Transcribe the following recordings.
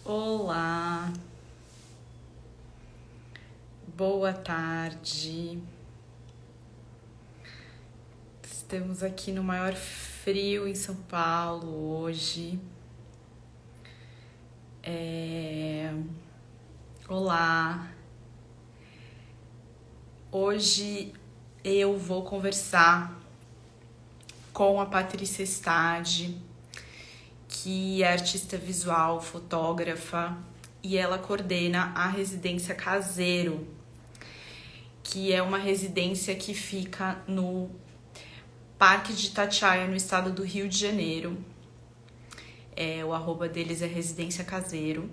Olá, boa tarde. Estamos aqui no maior frio em São Paulo hoje. Olá, hoje eu vou conversar com a Patrícia Stade, que é artista visual, fotógrafa, e ela coordena a Residência Caseiro, que é uma residência que fica no Parque de Itatiaia, no estado do Rio de Janeiro. O arroba deles é Residência Caseiro.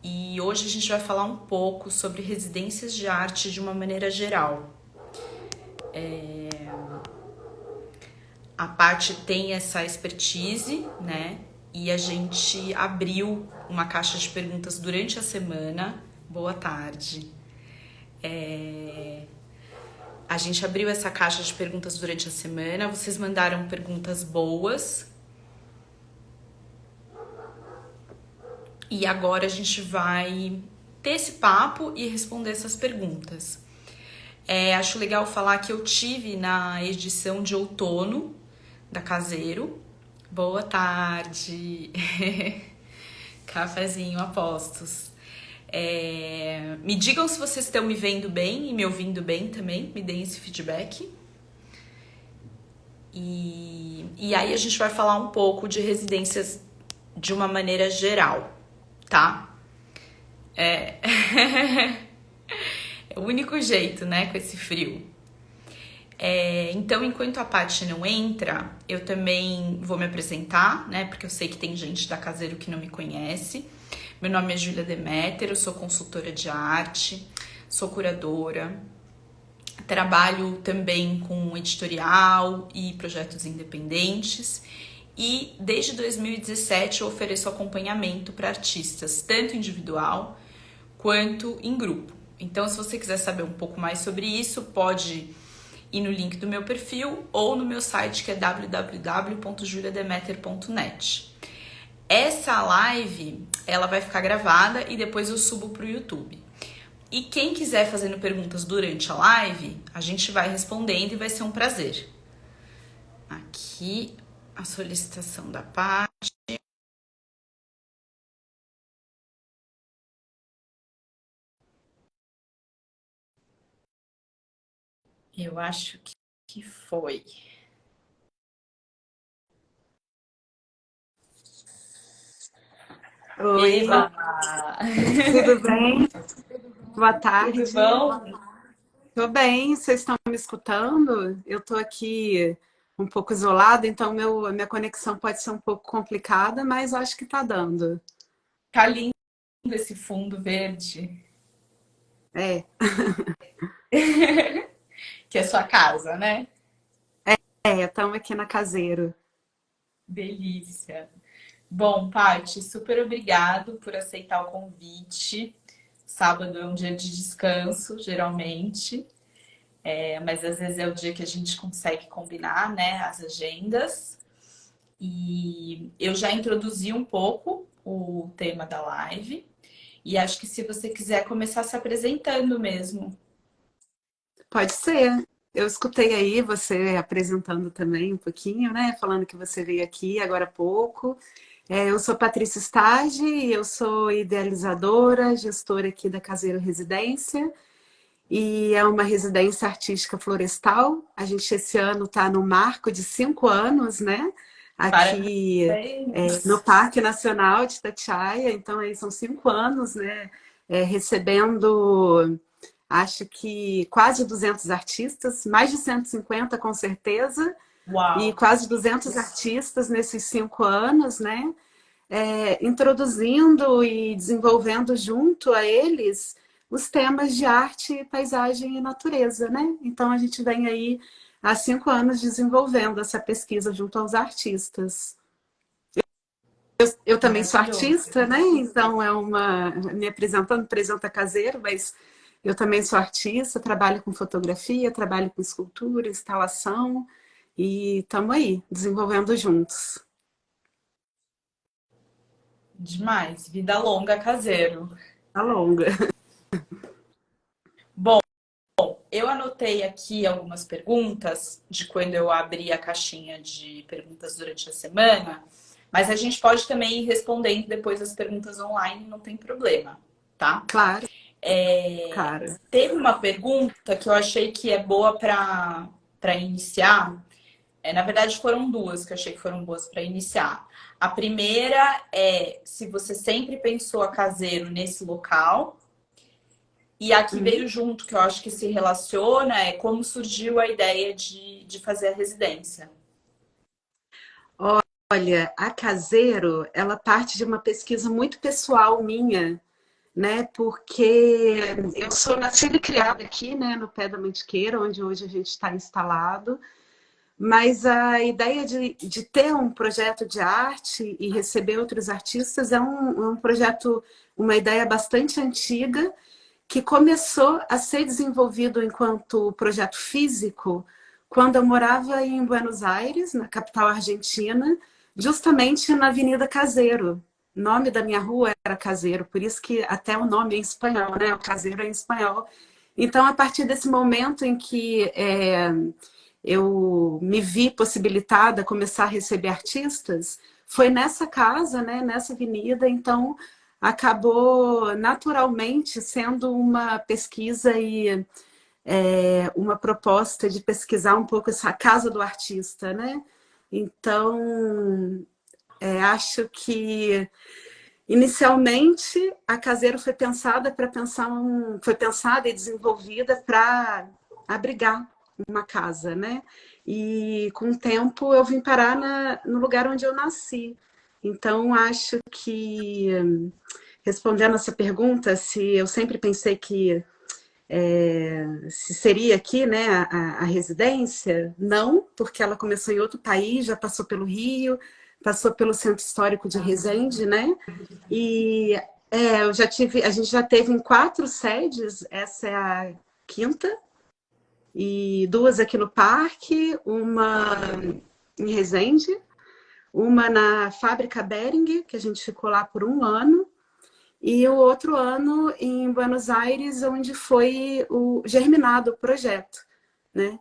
E hoje a gente vai falar um pouco sobre residências de arte de uma maneira geral. A parte tem essa expertise, né? E a gente abriu uma caixa de perguntas durante a semana. Boa tarde. A gente abriu essa caixa de perguntas durante a semana. Vocês mandaram perguntas boas. E agora a gente vai ter esse papo e responder essas perguntas. Acho legal falar que eu tive na edição de outono da Caseiro. Boa tarde. Cafezinho, apostos. Me digam se vocês estão me vendo bem e me ouvindo bem também. Me deem esse feedback. E aí a gente vai falar um pouco de residências de uma maneira geral, tá? É o único jeito, né, com esse frio. Então, enquanto a Paty não entra, eu também vou me apresentar, né, porque eu sei que tem gente da Caseiro que não me conhece. Meu nome é Júlia Deméter, eu sou consultora de arte, sou curadora, trabalho também com editorial e projetos independentes. E desde 2017 eu ofereço acompanhamento para artistas, tanto individual quanto em grupo. Então, se você quiser saber um pouco mais sobre isso, pode ir no link do meu perfil ou no meu site, que é www.juliademeter.net. Essa live, ela vai ficar gravada e depois eu subo para o YouTube. E quem quiser fazendo perguntas durante a live, a gente vai respondendo e vai ser um prazer. Aqui a solicitação da Paty. Eu acho que foi. Oi, Eba! tudo bem? Boa Tudo tarde. bom? Tô bem, vocês estão me escutando? Eu tô aqui um pouco isolada, então a minha conexão pode ser um pouco complicada, mas acho que tá dando. Tá lindo esse fundo verde, É, que é sua casa, né? estamos aqui na Caseiro. Delícia. Bom, Paty, super obrigado por aceitar o convite. Sábado é um dia de descanso, geralmente, mas às vezes é o dia que a gente consegue combinar, né, as agendas. E eu já introduzi um pouco o tema da live, e acho que se você quiser começar se apresentando mesmo. Pode ser. Eu escutei aí você apresentando também um pouquinho, né? Falando que você veio aqui agora há pouco. Eu sou Patrícia Stage, eu sou idealizadora, gestora aqui da Caseiro Residência. E é uma residência artística florestal. A gente esse ano está no marco de 5 anos, né? Aqui no Parabéns! Parque Nacional de Itatiaia. Então, aí são 5 anos, né? Recebendo, acho que quase 200 artistas, mais de 150 com certeza, e Uau! quase 200 artistas nesses 5 anos, né? Introduzindo e desenvolvendo junto a eles os temas de arte, paisagem e natureza, né? Então a gente vem aí há 5 anos desenvolvendo essa pesquisa junto aos artistas. Eu também sou Maravilhoso. artista, né? Então me apresentando, apresenta caseiro, mas eu também sou artista, trabalho com fotografia, trabalho com escultura, instalação e estamos aí desenvolvendo juntos. Demais. Vida longa, caseiro. A longa. Bom, eu anotei aqui algumas perguntas de quando eu abri a caixinha de perguntas durante a semana, mas a gente pode também ir respondendo depois as perguntas online, não tem problema, tá? Claro, cara. Teve uma pergunta que eu achei que é boa para iniciar. Na verdade, foram duas que eu achei que foram boas para iniciar. A primeira é se você sempre pensou a caseiro nesse local. E a que Uhum. veio junto, que eu acho que se relaciona, é como surgiu a ideia de fazer a residência. Olha, a Caseiro, ela parte de uma pesquisa muito pessoal minha, né? Porque eu sou nascida e criada aqui, né, no pé da Mantiqueira, onde hoje a gente está instalado. Mas a ideia de ter um projeto de arte e receber outros artistas é um projeto, uma ideia bastante antiga, que começou a ser desenvolvido enquanto projeto físico quando eu morava em Buenos Aires, na capital argentina, justamente na Avenida Caseiro. O nome da minha rua era Caseiro, por isso que até o nome é em espanhol, né? O Caseiro é em espanhol. Então, a partir desse momento em que eu me vi possibilitada a começar a receber artistas, foi nessa casa, né, nessa avenida, então acabou naturalmente sendo uma pesquisa e uma proposta de pesquisar um pouco essa casa do artista, né? Então, acho que inicialmente a Caseiro foi pensada para foi pensada e desenvolvida para abrigar uma casa, né? E com o tempo eu vim parar no lugar onde eu nasci. Então acho que respondendo essa pergunta, se eu sempre pensei que se seria aqui, né, a residência, não, porque ela começou em outro país, já passou pelo Rio, passou pelo Centro Histórico de Resende, né? E eu já tive, a gente já teve em 4 sedes, essa é a quinta, e 2 aqui no parque, uma em Resende, uma na fábrica Bering, que a gente ficou lá por 1 ano, e o outro ano em Buenos Aires, onde foi germinado o projeto, né?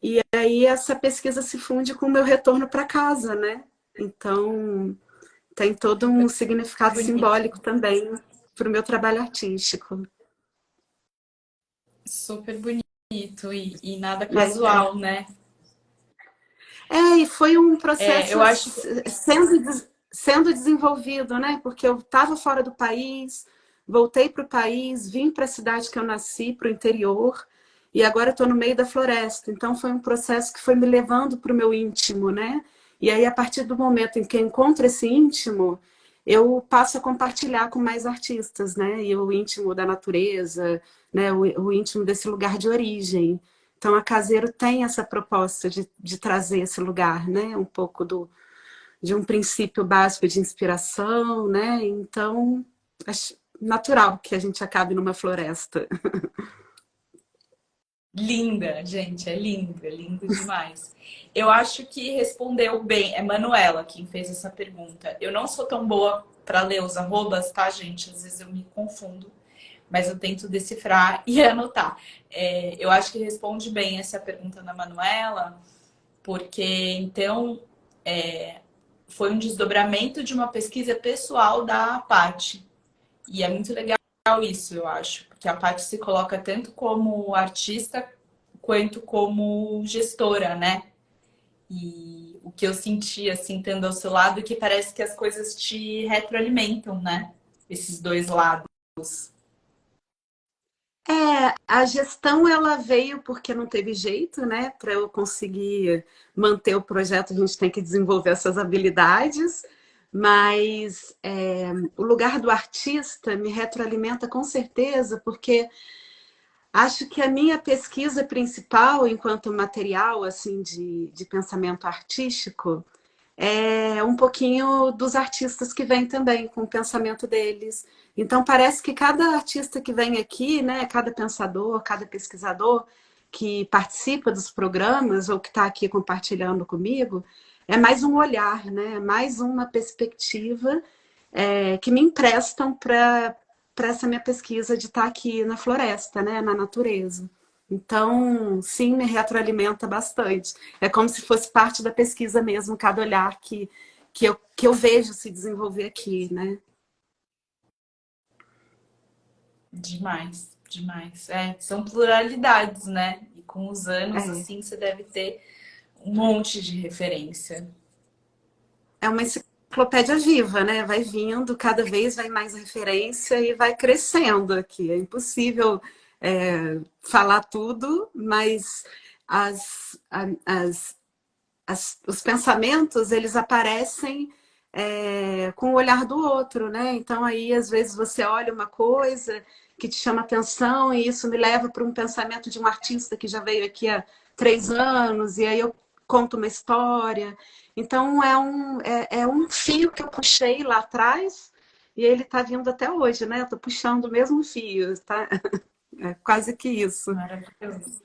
E aí essa pesquisa se funde com o meu retorno para casa, né? Então tem todo um significado Bonito. simbólico também para o meu trabalho artístico. Super bonito e nada É, casual, né? e foi um Eu processo acho que sendo desenvolvido, né? Porque eu estava fora do país, voltei para o país, vim para a cidade que eu nasci, para o interior, e agora estou no meio da floresta. Então foi um processo que foi me levando para o meu íntimo, né? E aí, a partir do momento em que eu encontro esse íntimo, eu passo a compartilhar com mais artistas, né? E o íntimo da natureza, né? O íntimo desse lugar de origem. Então, a Caseiro tem essa proposta de trazer esse lugar, né? Um pouco de um princípio básico de inspiração, né? Então, acho natural que a gente acabe numa floresta. linda, gente, é lindo demais. Eu acho que respondeu bem. É Manuela quem fez essa pergunta. Eu não sou tão boa para ler os arrobas, tá, gente? Às vezes eu me confundo, mas eu tento decifrar e anotar. Eu acho que responde bem essa pergunta da Manuela, porque então foi um desdobramento de uma pesquisa pessoal da Paty. E é muito legal isso, eu acho, porque a Paty se coloca tanto como artista quanto como gestora, né? E o que eu senti, assim, estando ao seu lado, é que parece que as coisas te retroalimentam, né? Esses dois lados. A gestão ela veio porque não teve jeito, né? Para eu conseguir manter o projeto, a gente tem que desenvolver essas habilidades. Mas o lugar do artista me retroalimenta com certeza, porque acho que a minha pesquisa principal, enquanto material assim de pensamento artístico, é um pouquinho dos artistas que vêm também, com o pensamento deles. Então, parece que cada artista que vem aqui, né, cada pensador, cada pesquisador que participa dos programas ou que está aqui compartilhando comigo, é mais um olhar, né, mais uma perspectiva que me emprestam para essa minha pesquisa de estar aqui na floresta, né, na natureza. Então, sim, me retroalimenta bastante. É como se fosse parte da pesquisa mesmo, cada olhar que eu vejo se desenvolver aqui, né? Demais, demais. É, são pluralidades, né? E com os anos, É, assim, você deve ter um monte de referência. é uma enciclopédia viva, né? Vai vindo, cada vez vai mais referência e vai crescendo aqui. É impossível falar tudo, mas as, os pensamentos, eles aparecem com o olhar do outro, né? Então aí às vezes você olha uma coisa que te chama atenção e isso me leva para um pensamento de um artista que já veio aqui há 3 anos e aí eu conto uma história. Então é um fio que eu puxei lá atrás e ele está vindo até hoje, né? Eu tô puxando o mesmo fio, tá? É quase que isso. Maravilhoso,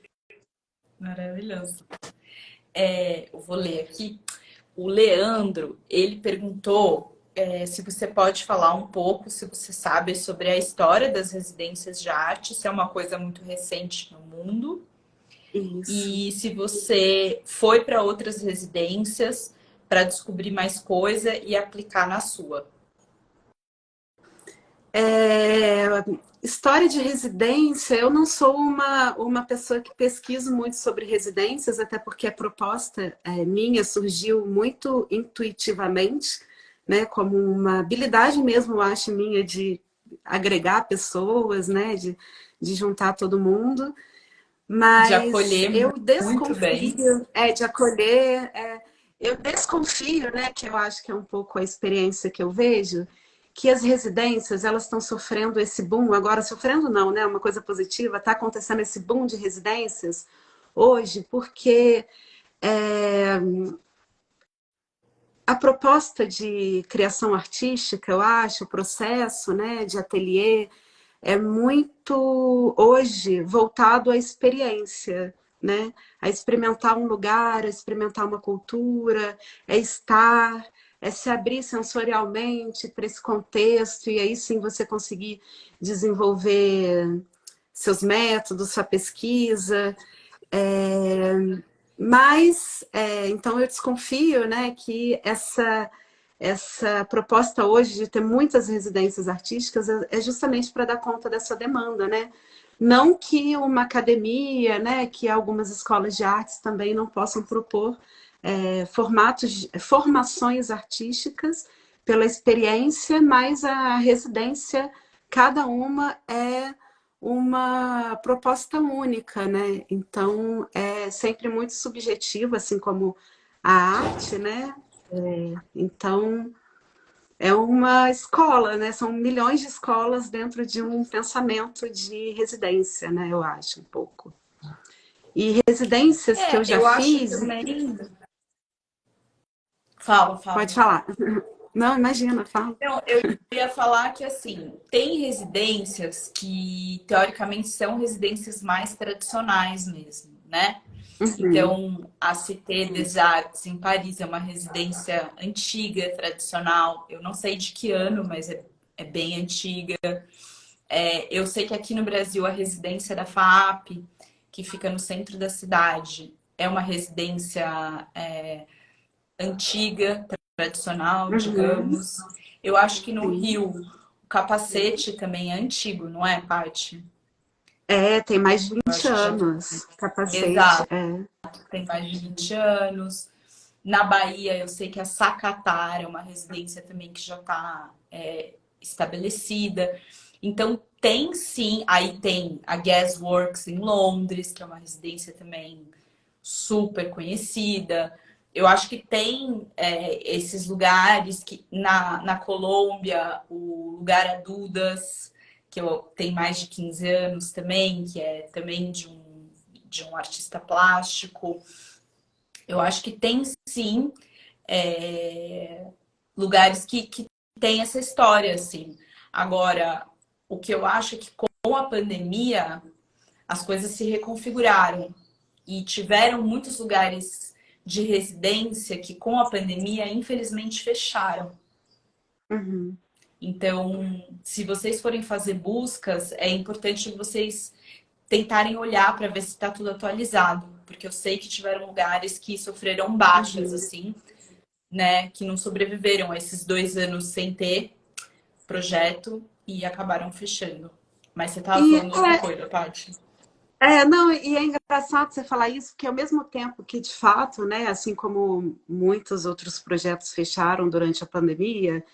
maravilhoso. É, eu vou ler aqui. O Leandro, ele perguntou se você pode falar um pouco, se você sabe sobre a história das residências de arte, se é uma coisa muito recente no mundo, Isso. e se você foi para outras residências para descobrir mais coisa e aplicar na sua. É, história de residência, eu não sou uma pessoa que pesquiso muito sobre residências, até porque a proposta minha surgiu muito intuitivamente, né, como uma habilidade mesmo, eu acho, minha de agregar pessoas, né, de juntar todo mundo, De mas acolher eu muito bem. desconfio, de acolher, eu desconfio, né, que eu acho que é um pouco a experiência que eu vejo, que as residências, elas estão sofrendo esse boom, agora sofrendo não, né, uma coisa positiva, está acontecendo esse boom de residências hoje, porque é, a proposta de criação artística, eu acho, o processo, né, de ateliê, é muito hoje voltado à experiência, né? A experimentar um lugar, a experimentar uma cultura, é estar, é se abrir sensorialmente para esse contexto e aí sim você conseguir desenvolver seus métodos, sua pesquisa. É, mas, então eu desconfio, né, que essa proposta hoje de ter muitas residências artísticas é justamente para dar conta dessa demanda, né? Não que uma academia, né, que algumas escolas de artes também não possam propor formações artísticas pela experiência, mas a residência, cada uma é uma proposta única, né? Então é sempre muito subjetivo, assim como a arte, né? Então é uma escola, né? São milhões de escolas dentro de um pensamento de residência, né? Eu acho um pouco. E residências que eu já Eu acho fiz, também. Fala, pode fala. falar. Não, imagina, fala. Não, eu ia falar que assim, tem residências que teoricamente são residências mais tradicionais mesmo, né? Uhum, Então, a Cité des Arts em Paris é uma residência antiga, tradicional. Eu não sei de que ano, mas é bem antiga. Eu sei que aqui no Brasil a residência da FAAP, que fica no centro da cidade, é uma residência antiga, tradicional, uhum, digamos. Eu acho que no sim. Rio o capacete também é antigo, não é, Paty? Tem mais de Eu 20 acho que já anos, capacete. exato, tem mais de 20 anos. Na Bahia, eu sei que a Sacatar é uma residência também que já está estabelecida. Então, tem sim. Aí tem a Gasworks em Londres, que é uma residência também super conhecida. Eu acho que tem esses lugares que na Colômbia, o lugar Adudas, que tem mais de 15 anos também, que é também de um artista plástico. Eu acho que tem sim lugares que tem essa história, assim. Agora, o que eu acho é que com a pandemia as coisas se reconfiguraram e tiveram muitos lugares de residência que com a pandemia infelizmente fecharam. Uhum. Então, se vocês forem fazer buscas, é importante vocês tentarem olhar para ver se está tudo atualizado, porque eu sei que tiveram lugares que sofreram baixas, Uhum. assim, né, que não sobreviveram a esses 2 anos sem ter projeto e acabaram fechando. Mas você tava E falando outra coisa, Paty. não, e é engraçado você falar isso, porque ao mesmo tempo que, de fato, né, assim como muitos outros projetos fecharam durante a pandemia,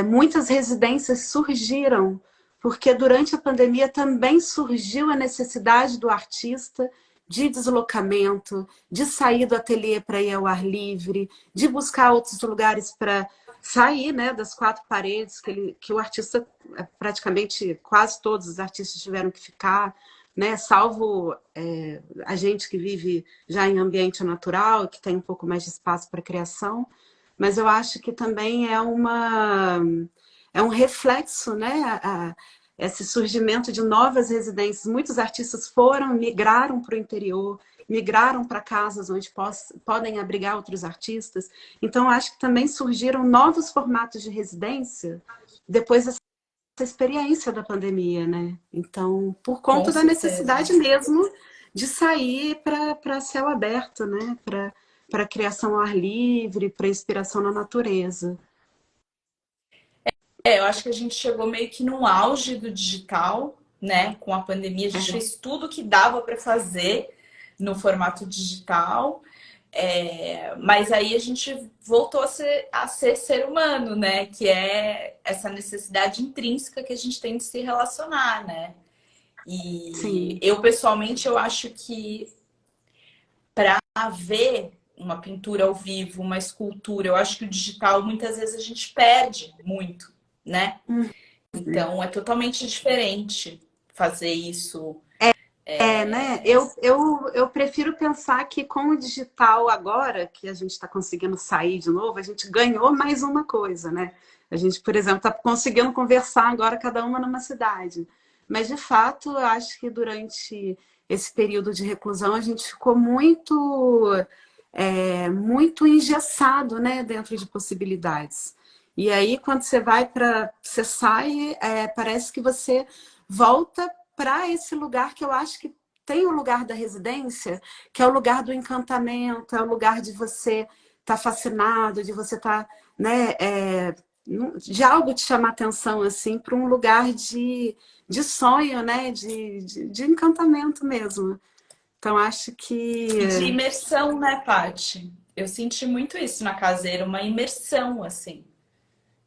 muitas residências surgiram, porque durante a pandemia também surgiu a necessidade do artista de deslocamento, de sair do ateliê para ir ao ar livre, de buscar outros lugares para sair, né, das quatro paredes que o artista, praticamente quase todos os artistas tiveram que ficar, né, salvo a gente que vive já em ambiente natural, que tem um pouco mais de espaço para criação, mas eu acho que também é um reflexo, né? Esse surgimento de novas residências. Muitos artistas migraram para o interior, migraram para casas onde podem abrigar outros artistas. Então, acho que também surgiram novos formatos de residência depois dessa experiência da pandemia, né? Então, por Com conta da certeza. necessidade mesmo de sair para céu aberto, né? Para criação ao ar livre, para inspiração na natureza. Eu acho que a gente chegou meio que no auge do digital, né? Com a pandemia, a gente fez tudo que dava para fazer no formato digital. Mas aí a gente voltou a ser ser humano, né? Que é essa necessidade intrínseca que a gente tem de se relacionar, né? E Sim. eu, pessoalmente, eu acho que para ver uma pintura ao vivo, uma escultura, eu acho que o digital muitas vezes a gente perde muito, né? Então é totalmente diferente fazer isso. Né? Eu prefiro pensar que com o digital agora, que a gente está conseguindo sair de novo, a gente ganhou mais uma coisa, né? A gente, por exemplo, está conseguindo conversar agora cada uma numa cidade. Mas, de fato, eu acho que durante esse período de reclusão a gente ficou muito engessado, né, dentro de possibilidades. E aí, quando você sai, parece que você volta para esse lugar que eu acho que tem o lugar da residência, que é o lugar do encantamento, é o lugar de você estar fascinado, de você estar, né, de algo te chamar atenção assim para um lugar de sonho, né, de encantamento mesmo. Então acho que E de imersão, né, Paty? Eu senti muito isso na caseira, uma imersão, assim.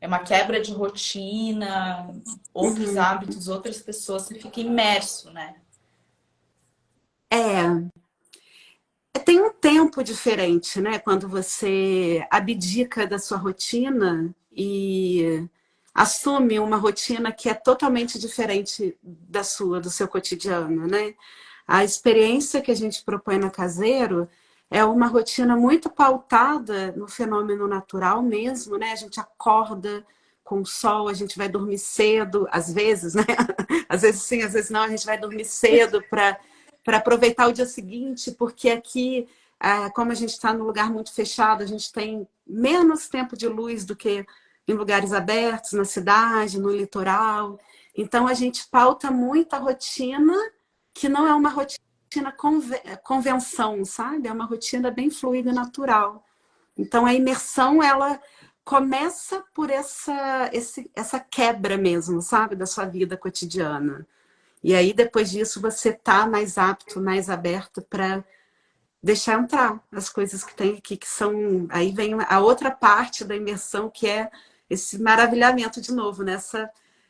É uma quebra de rotina, outros uhum, hábitos, outras pessoas, você fica imerso, né? é tem um tempo diferente, né? Quando você abdica da sua rotina e assume uma rotina que é totalmente diferente da sua, do seu cotidiano, né? A experiência que a gente propõe na Caseiro é uma rotina muito pautada no fenômeno natural mesmo, né? A gente acorda com o sol, a gente vai dormir cedo, às vezes, né? Às vezes sim, às vezes não, a gente vai dormir cedo para aproveitar o dia seguinte, porque aqui, como a gente está num lugar muito fechado, a gente tem menos tempo de luz do que em lugares abertos, na cidade, no litoral. Então, a gente pauta muita rotina que não é uma rotina convenção, sabe? É uma rotina bem fluida e natural. Então, a imersão, ela começa por essa quebra mesmo, sabe? Da sua vida cotidiana. E aí, depois disso, você tá mais apto, mais aberto para deixar entrar as coisas que tem aqui, que são. Aí vem a outra parte da imersão, que é esse maravilhamento de novo, né?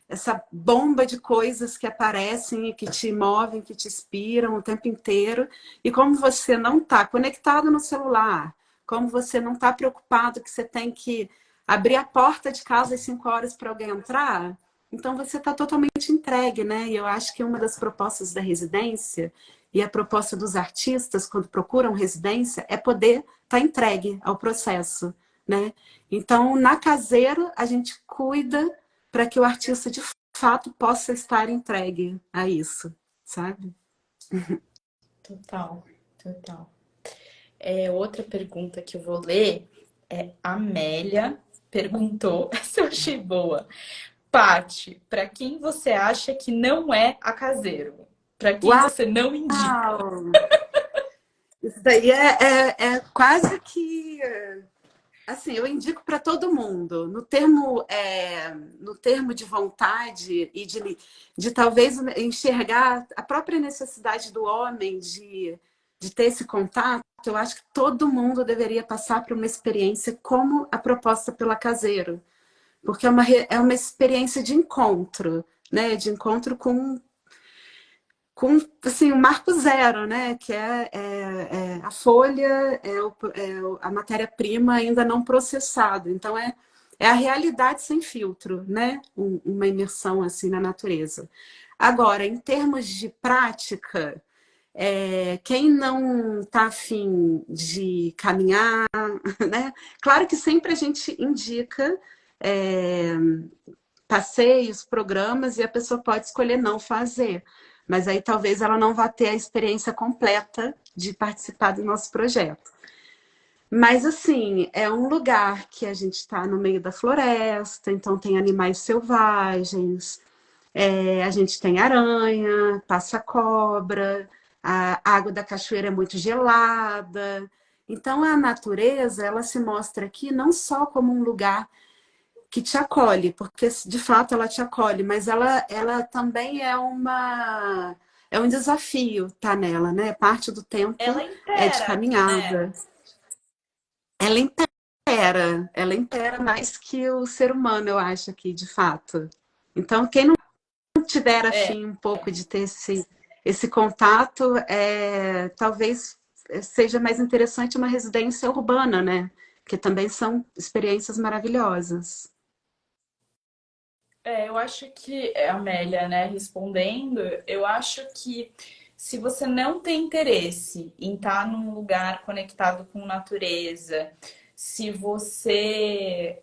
Essa bomba de coisas que aparecem e que te movem, que te inspiram o tempo inteiro. E como você não está conectado no celular, como você não está preocupado que você tem que abrir a porta de casa às 5 horas para alguém entrar, então você está totalmente entregue, né? E eu acho que uma das propostas da residência e a proposta dos artistas, quando procuram residência, é poder estar entregue ao processo, né? Então, na Caseiro, a gente cuida para que o artista, de fato, possa estar entregue a isso, sabe? Total, total. Outra pergunta que eu vou ler é Amélia perguntou, essa eu achei boa. Paty, para quem você acha que não é a caseiro? Para quem Uau! você não indica? Isso daí é quase que assim, eu indico para todo mundo, no termo de vontade e de talvez enxergar a própria necessidade do homem de ter esse contato, eu acho que todo mundo deveria passar por uma experiência como a proposta pela Caseiro, porque é uma experiência de encontro, né? De encontro com assim, o marco zero, né? Que é a folha, a matéria-prima ainda não processada. Então, é a realidade sem filtro, né? Uma imersão assim na natureza. Agora, em termos de prática, quem não está afim de caminhar, né? Claro que sempre a gente indica passeios, programas, e a pessoa pode escolher não fazer. Mas aí talvez ela não vá ter a experiência completa de participar do nosso projeto. Mas assim, é um lugar que a gente está no meio da floresta, então tem animais selvagens, a gente tem aranha, passa-cobra, a água da cachoeira é muito gelada. Então a natureza, ela se mostra aqui não só como um lugar que te acolhe, porque de fato ela te acolhe, mas ela também é um desafio estar nela, né? Parte do Ela tempo é de inteira, né? caminhada. Ela ela impera mais que o ser humano, eu acho aqui, de fato. Então, quem não tiver É, afim um pouco de ter esse contato, talvez seja mais interessante uma residência urbana, né? Que também são experiências maravilhosas. eu acho que, Amélia, né, respondendo, eu acho que se você não tem interesse em estar num lugar conectado com natureza, se você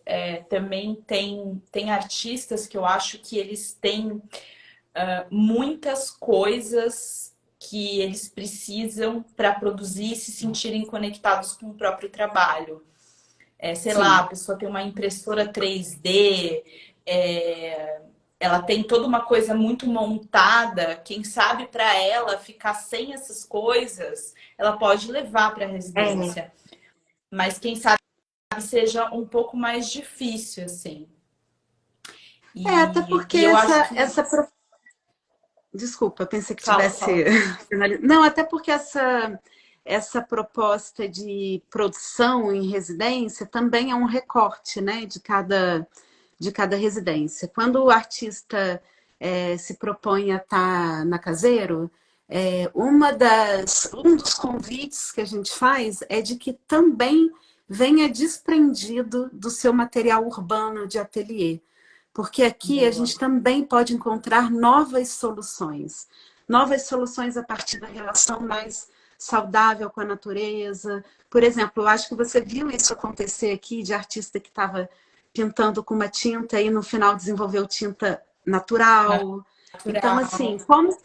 também tem artistas que eu acho que eles têm muitas coisas que eles precisam para produzir e se sentirem conectados com o próprio trabalho. Sei lá, a Sim. pessoa tem uma impressora 3D, ela tem toda uma coisa muito montada. Quem sabe para ela ficar sem essas coisas, ela pode levar para a É, residência. Mas quem sabe seja um pouco mais difícil, assim. até porque E eu acho que. Desculpa, pensei que Fala, tivesse fala. Não, até porque essa proposta de produção em residência também é um recorte, né, de cada residência. Quando o artista se propõe a estar na Caseiro, um dos convites que a gente faz é de que também venha desprendido do seu material urbano de ateliê. Porque aqui a Boa. gente também pode encontrar novas soluções a partir da relação mais saudável com a natureza. Por exemplo, eu acho que você viu isso acontecer aqui de artista que estava pintando com uma tinta e no final desenvolveu tinta natural. Então, assim, Natural. como,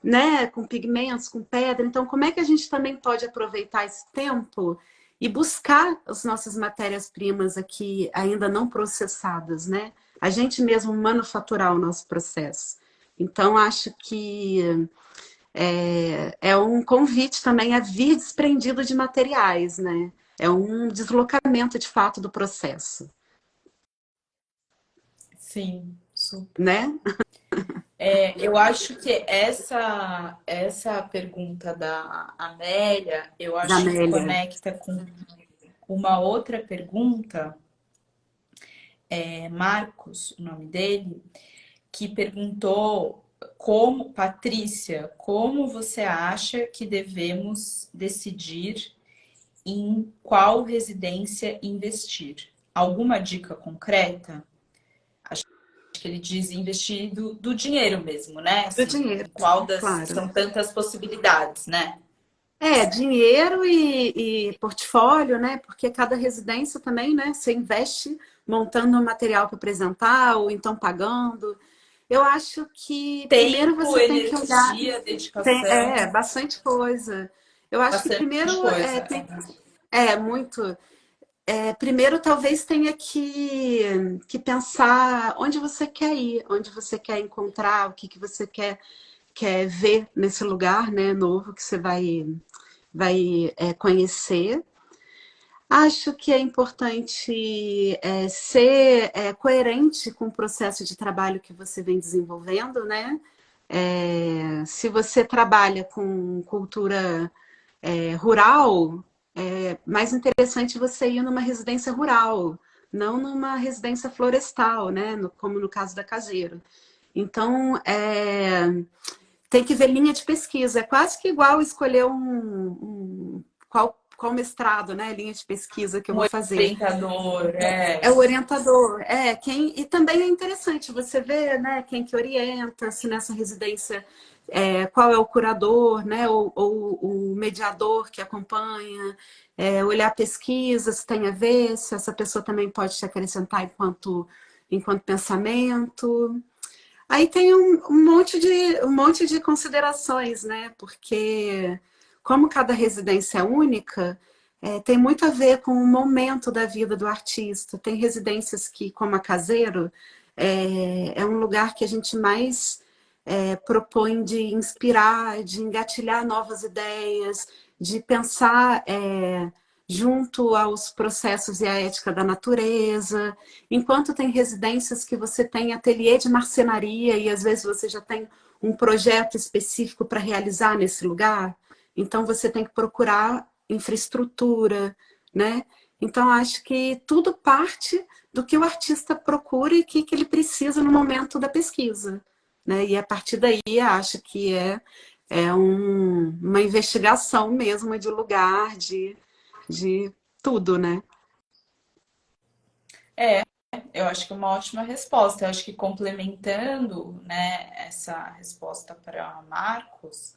né, com pigmentos, com pedra, então como é que a gente também pode aproveitar esse tempo e buscar as nossas matérias-primas aqui ainda não processadas, né? A gente mesmo manufaturar o nosso processo. Então, acho que é um convite também a vir desprendido de materiais, né? É um deslocamento de fato do processo, Sim, super. né? Eu acho que essa pergunta da Amélia, eu acho que Zamélia. conecta com uma outra pergunta, Marcos, o nome dele, que perguntou como, Patrícia, como você acha que devemos decidir em qual residência investir? Alguma dica concreta? Acho que ele diz investir do dinheiro mesmo, né? Do Assim, dinheiro, em qual das claro. são tantas possibilidades, né? Dinheiro e portfólio, né? Porque cada residência também, né? Você investe montando um material para apresentar ou então pagando. Eu acho que primeiro Tempo, você tem que olhar. energia, dedicação, Bastante coisa. Eu acho que bastante primeiro coisa. muito. primeiro talvez tenha que pensar onde você quer ir, onde você quer encontrar, o que, que você quer ver nesse lugar, né, novo que você vai conhecer. Acho que é importante ser coerente com o processo de trabalho que você vem desenvolvendo, né? Se você trabalha com cultura rural, é mais interessante você ir numa residência rural, não numa residência florestal, né? Como no caso da Caseiro. Então, tem que ver linha de pesquisa. É quase que igual escolher qual mestrado, né? Linha de pesquisa que eu Um vou fazer. orientador, É o orientador, e também é interessante você ver, né, quem que orienta, se nessa residência, qual é o curador, né, ou o mediador que acompanha, olhar a pesquisa, se tem a ver, se essa pessoa também pode te acrescentar enquanto pensamento. Aí tem um monte de considerações, né? Porque como cada residência é única, tem muito a ver com o momento da vida do artista. Tem residências que, como a Caseiro, é um lugar que a gente mais propõe de inspirar, de engatilhar novas ideias, de pensar junto aos processos e à ética da natureza. Enquanto tem residências que você tem ateliê de marcenaria e às vezes você já tem um projeto específico para realizar nesse lugar, então você tem que procurar infraestrutura, né? Então acho que tudo parte do que o artista procura e que ele precisa no momento da pesquisa, né? E a partir daí acho que uma investigação mesmo de lugar, de tudo, né? É, eu acho que é uma ótima resposta. Eu acho que complementando, né, essa resposta para Marcos,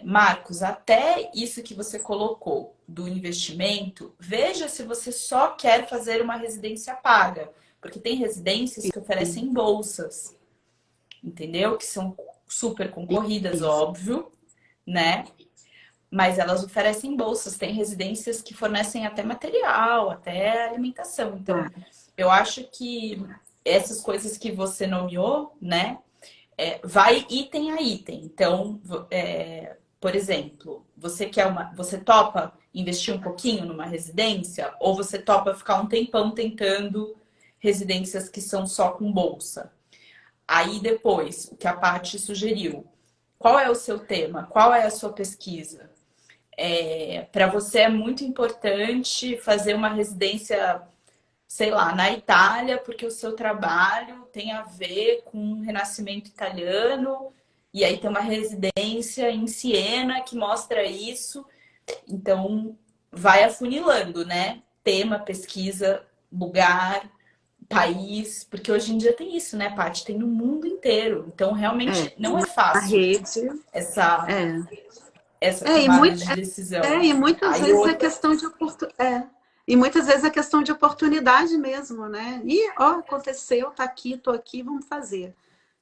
Marcos, até isso que você colocou do investimento, veja se você só quer fazer uma residência paga, porque tem residências que oferecem bolsas, entendeu? Que são super concorridas, Isso. óbvio, né? Mas elas oferecem bolsas. Tem residências que fornecem até material, até alimentação. Então, Ah, eu acho que essas coisas que você nomeou, né? Vai item a item. Então, por exemplo, você topa investir um pouquinho numa residência ou você topa ficar um tempão tentando residências que são só com bolsa? Aí depois, o que a Paty sugeriu. Qual é o seu tema? Qual é a sua pesquisa? Para você é muito importante fazer uma residência, sei lá, na Itália, porque o seu trabalho tem a ver com o Renascimento italiano, e aí tem uma residência em Siena que mostra isso. Então, vai afunilando, né? Tema, pesquisa, lugar, país, porque hoje em dia tem isso, né, Paty? Tem no mundo inteiro. Então, realmente não é a fácil rede. essa, É. essa É, e, tomada muito, de decisão. e muitas Aí vezes é outra. questão de E muitas vezes é questão de oportunidade mesmo, né? E, ó, aconteceu, tá aqui, tô aqui, vamos fazer.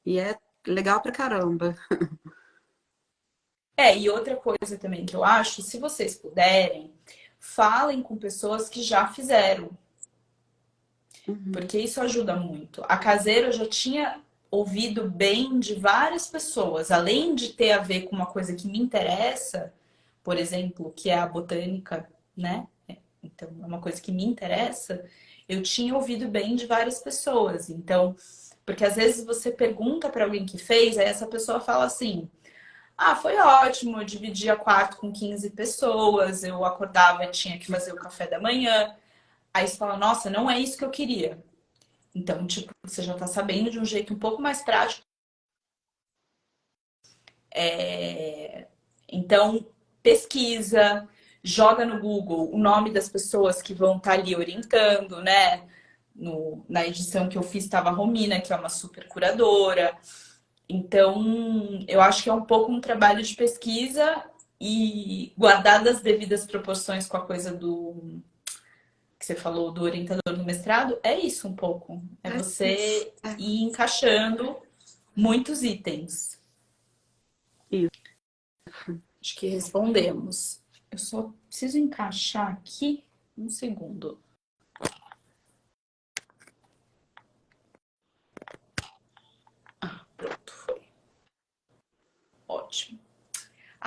E é legal pra caramba. E outra coisa também que eu acho, se vocês puderem, falem com pessoas que já fizeram, Uhum. porque isso ajuda muito. A Caseira eu já tinha ouvido bem de várias pessoas, além de ter a ver com uma coisa que me interessa, por exemplo, que é a botânica, né? Então, é uma coisa que me interessa, eu tinha ouvido bem de várias pessoas. Então, porque às vezes você pergunta para alguém que fez, aí essa pessoa fala assim: ah, foi ótimo, eu dividia quarto com 15 pessoas, eu acordava e tinha que fazer o café da manhã. Aí você fala, nossa, não é isso que eu queria. Então, tipo, você já tá sabendo de um jeito um pouco mais prático. Então, pesquisa, joga no Google o nome das pessoas que vão estar ali orientando, né? Na edição que eu fiz estava a Romina, que é uma super curadora. Então, eu acho que é um pouco um trabalho de pesquisa e guardadas as devidas proporções com a coisa do que você falou do orientador do mestrado, é isso um pouco. É É isso. você ir encaixando muitos itens. Isso. Acho que respondemos. Eu só preciso encaixar aqui um segundo.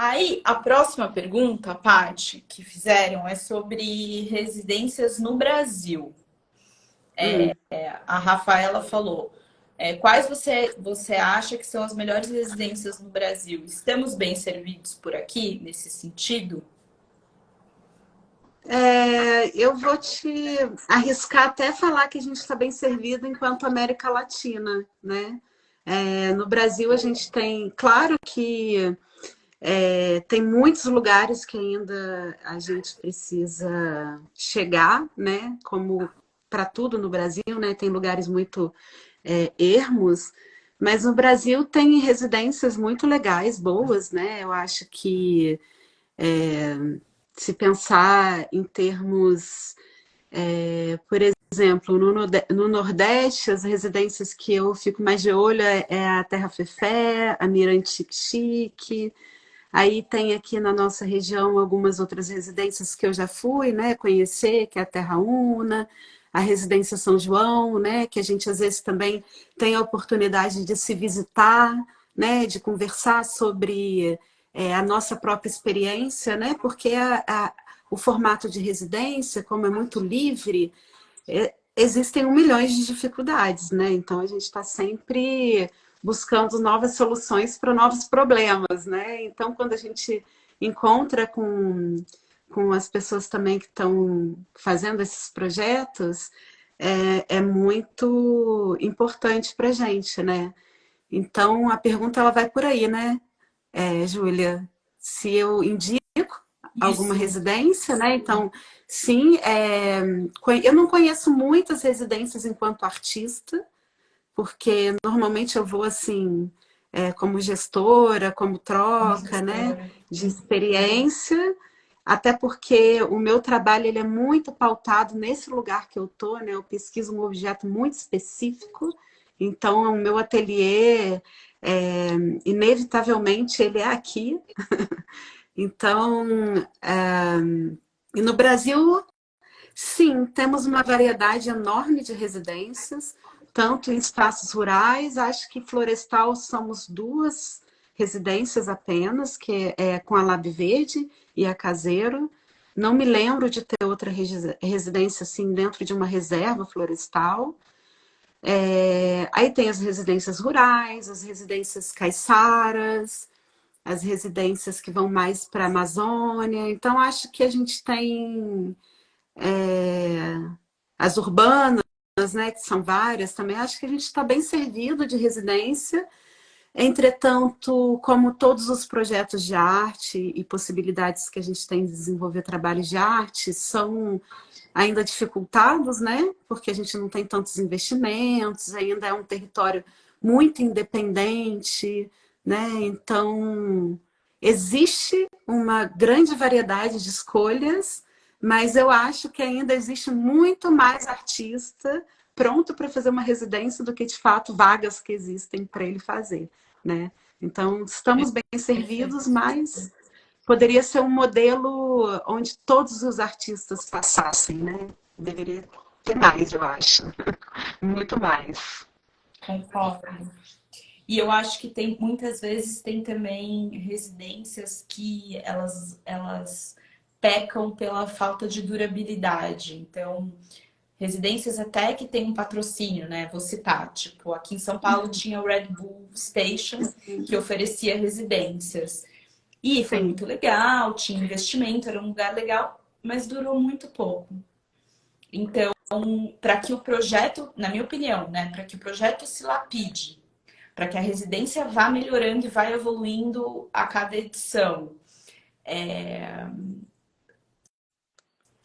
Aí, a próxima pergunta, Paty, que fizeram é sobre residências no Brasil. Hum. A Rafaela falou: quais você acha que são as melhores residências no Brasil? Estamos bem servidos por aqui, nesse sentido? Eu vou te arriscar até falar que a gente está bem servido enquanto América Latina, né? No Brasil a gente tem, claro que tem muitos lugares que ainda a gente precisa chegar, né? Como para tudo no Brasil, né? Tem lugares muito ermos, mas no Brasil tem residências muito legais, boas, né? Eu acho que se pensar em termos, por exemplo, no Nordeste, as residências que eu fico mais de olho é a Terra Fefé, a Mirante Chique-Chique. Aí tem aqui na nossa região algumas outras residências que eu já fui, né, conhecer, que é a Terra Una, a Residência São João, né, que a gente às vezes também tem a oportunidade de se visitar, né, de conversar sobre a nossa própria experiência, né, porque o formato de residência, como é muito livre, existem um milhão de dificuldades, né? Então a gente está sempre buscando novas soluções para novos problemas, né? Então quando a gente encontra com as pessoas também que estão fazendo esses projetos, é muito importante para a gente, né? Então a pergunta ela vai por aí, né, Júlia? Se eu indico alguma Isso. residência, né? Então, sim, eu não conheço muitas residências enquanto artista, porque normalmente eu vou assim, como gestora, como Como troca, né? gestora. De experiência, até porque o meu trabalho ele é muito pautado nesse lugar que eu tô, né? Eu pesquiso um objeto muito específico, então o meu ateliê, inevitavelmente, ele é aqui. Então, e no Brasil, sim, temos uma variedade enorme de residências, tanto em espaços rurais, acho que florestal somos duas residências apenas, que é com a Lab Verde e a Caseiro. Não me lembro de ter outra residência assim dentro de uma reserva florestal. Aí tem as residências rurais, as residências caiçaras, as residências que vão mais para a Amazônia. Então, acho que a gente tem as urbanas, né, que são várias também. Acho que a gente está bem servido de residência. Entretanto, como todos os projetos de arte e possibilidades que a gente tem de desenvolver trabalhos de arte são ainda dificultados, né? Porque a gente não tem tantos investimentos, ainda é um território muito independente, né? Então, existe uma grande variedade de escolhas, mas eu acho que ainda existe muito mais artista pronto para fazer uma residência do que, de fato, vagas que existem para ele fazer, né? Então, estamos bem servidos, Perfeito. mas poderia ser um modelo onde todos os artistas passassem, né? Deveria ter mais, eu acho. Muito mais. Concordo. E eu acho que tem muitas vezes tem também residências que elas pecam pela falta de durabilidade. Então, residências até que tem um patrocínio, né? Vou citar, tipo, aqui em São Paulo tinha o Red Bull Station, que oferecia residências. E foi Sim. muito legal, tinha investimento, era um lugar legal, mas durou muito pouco. Então, para que o projeto, na minha opinião, né, para que o projeto se lapide, para que a residência vá melhorando e vá evoluindo a cada edição,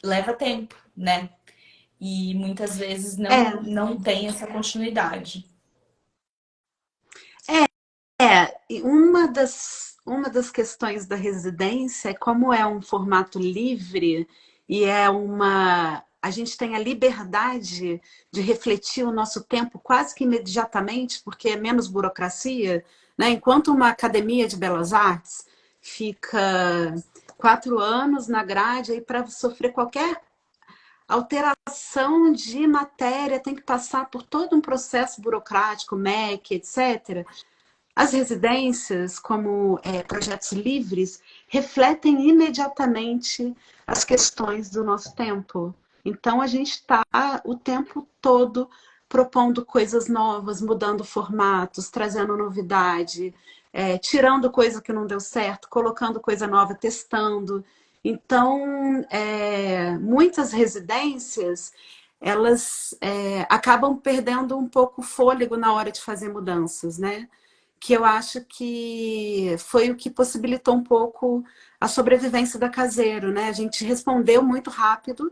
leva tempo, né? E muitas vezes É, não tem essa continuidade. e uma das questões da residência é como é um formato livre e a gente tem a liberdade de refletir o nosso tempo quase que imediatamente, porque é menos burocracia, né? Enquanto uma academia de belas artes fica 4 anos na grade aí para sofrer qualquer alteração de matéria tem que passar por todo um processo burocrático, MEC, etc. As residências, como projetos livres, refletem imediatamente as questões do nosso tempo. Então, a gente está o tempo todo propondo coisas novas, mudando formatos, trazendo novidade, tirando coisa que não deu certo, colocando coisa nova, testando. Então, muitas residências elas acabam perdendo um pouco o fôlego na hora de fazer mudanças, né? Que eu acho que foi o que possibilitou um pouco a sobrevivência da Caseiro, né? A gente respondeu muito rápido,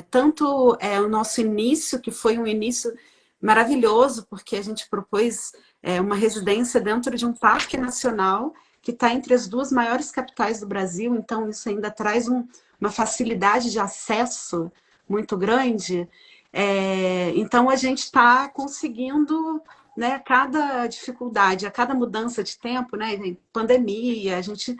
tanto o nosso início, que foi um início maravilhoso, porque a gente propôs uma residência dentro de um parque nacional que está entre as duas maiores capitais do Brasil, então isso ainda traz uma facilidade de acesso muito grande. Então a gente está conseguindo, né, a cada dificuldade, a cada mudança de tempo, né, pandemia, a gente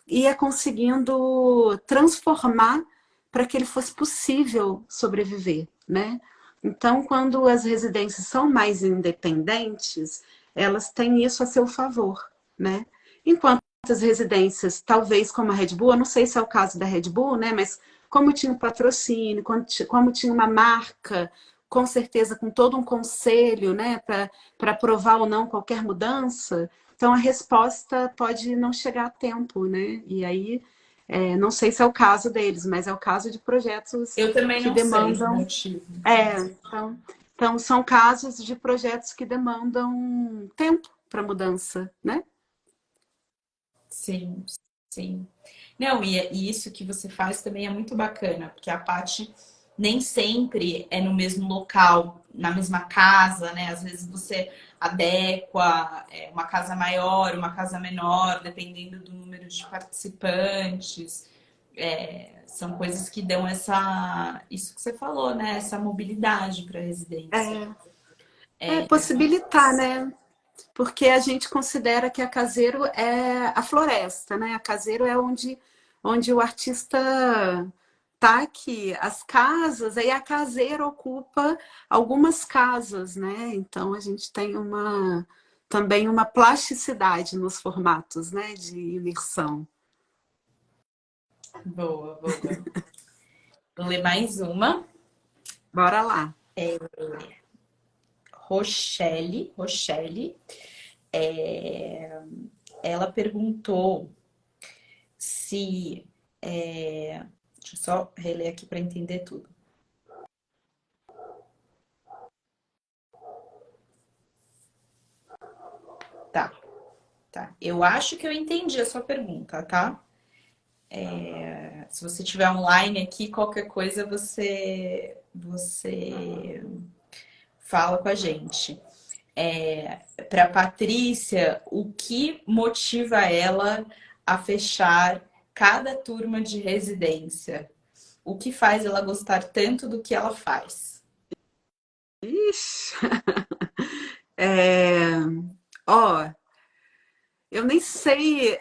ia conseguindo transformar para que ele fosse possível sobreviver, né? Então, quando as residências são mais independentes, elas têm isso a seu favor, né? Enquanto as residências, talvez como a Red Bull, eu não sei se é o caso da Red Bull, né? Mas como tinha um patrocínio, como tinha uma marca, com certeza com todo um conselho, né, para aprovar ou não qualquer mudança, então a resposta pode não chegar a tempo, né? E aí, não sei se é o caso deles, mas é o caso de projetos Eu também que não sei o demandam. motivo. Então são casos de projetos que demandam tempo para mudança, né? Sim, sim. Não, e isso que você faz também é muito bacana, porque a Paty nem sempre é no mesmo local, na mesma casa, né? Às vezes você adequa uma casa maior, uma casa menor, dependendo do número de participantes. São coisas que dão isso que você falou, né? Essa mobilidade para a residência. Possibilitar, né? Porque a gente considera que a Caseiro é a floresta, né? A Caseiro é onde o artista tá aqui. As casas, aí a Caseiro ocupa algumas casas, né? Então a gente tem também uma plasticidade nos formatos, né? De imersão. Boa, boa. Vou ler mais uma. Bora lá. Rochelle, ela perguntou se. Deixa eu só reler aqui para entender tudo. Tá, tá. Eu acho que eu entendi a sua pergunta, tá? Se você estiver online aqui, qualquer coisa você fala com a gente. Para Patrícia, o que motiva ela a fechar cada turma de residência? O que faz ela gostar tanto do que ela faz? Ixi. É, ó, eu nem sei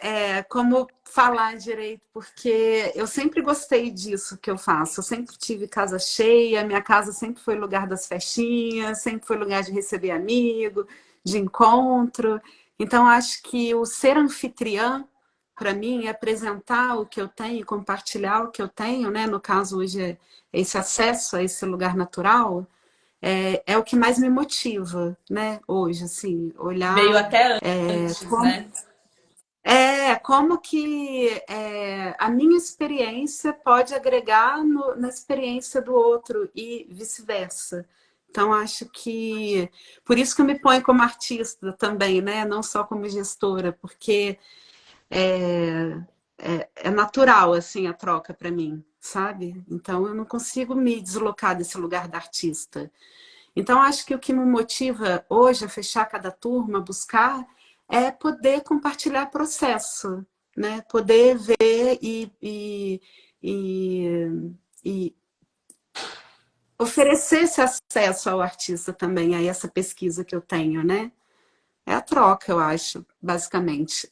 como falar direito, porque eu sempre gostei disso que eu faço. Eu sempre tive casa cheia, minha casa sempre foi lugar das festinhas, sempre foi lugar de receber amigo, de encontro. Então, acho que o ser anfitriã, para mim, é apresentar o que eu tenho, compartilhar o que eu tenho, né? No caso, hoje é esse acesso a esse lugar natural, é o que mais me motiva, né? Hoje, assim, Veio olhar até antes, como né? como que a minha experiência pode agregar na experiência do outro e vice-versa. Então, acho que por isso que eu me ponho como artista também, né? Não só como gestora, porque é natural assim a troca para mim, sabe? Então, eu não consigo me deslocar desse lugar da artista. Então, acho que o que me motiva hoje a fechar cada turma, a buscar, é poder compartilhar processo, né? Poder ver e oferecer esse acesso ao artista também, a essa pesquisa que eu tenho, né? É a troca, eu acho, basicamente.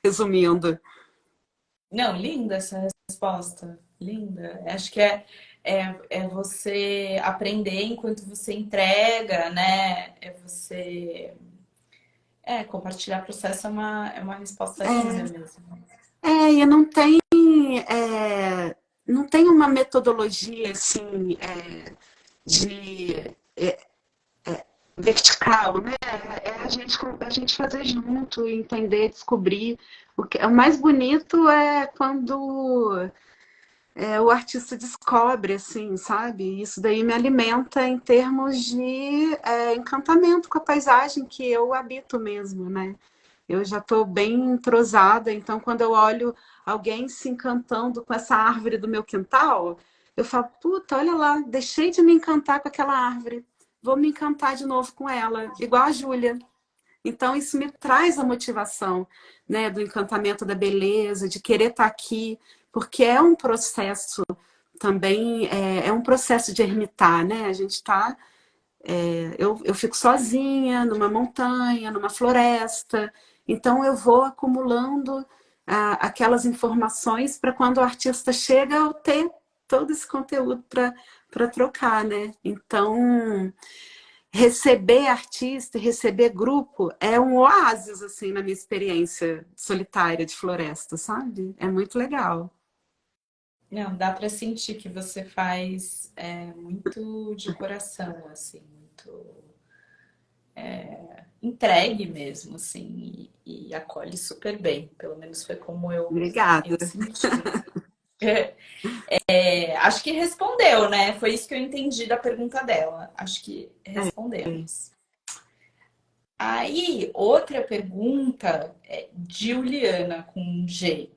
Resumindo. Não, linda essa resposta. Linda. Acho que é você aprender enquanto você entrega, né? compartilhar processo é uma resposta linda mesmo. E é, não tem uma metodologia assim de vertical, né? É a gente fazer junto, entender, descobrir. O mais bonito é quando o artista descobre, assim, sabe? Isso daí me alimenta em termos de encantamento com a paisagem que eu habito mesmo, né? Eu já estou bem entrosada, então quando eu olho alguém se encantando com essa árvore do meu quintal, eu falo, puta, olha lá, deixei de me encantar com aquela árvore, vou me encantar de novo com ela, igual a Júlia. Então isso me traz a motivação, né, do encantamento da beleza, de querer estar aqui, porque é um processo também, é um processo de ermitar, né? A gente está eu fico sozinha numa montanha, numa floresta, então eu vou acumulando aquelas informações para quando o artista chega eu ter todo esse conteúdo para trocar, né? Então, receber artista e receber grupo é um oásis, assim, na minha experiência solitária de floresta, sabe? É muito legal. Não, dá para sentir que você faz muito de coração, assim, muito entregue mesmo, assim, e acolhe super bem. Pelo menos foi como Obrigada. eu senti. Acho que respondeu, né? Foi isso que eu entendi da pergunta dela. Acho que É. respondemos. Aí, outra pergunta é de Juliana com um G.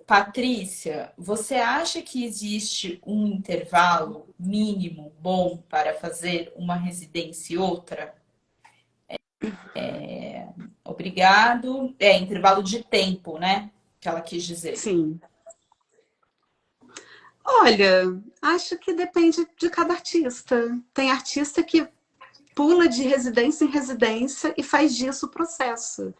Patrícia, você acha que existe um intervalo mínimo bom para fazer uma residência e outra? Obrigado. Intervalo de tempo, né? Que ela quis dizer. Sim. Olha, acho que depende de cada artista. Tem artista que pula de residência em residência e faz disso o processo.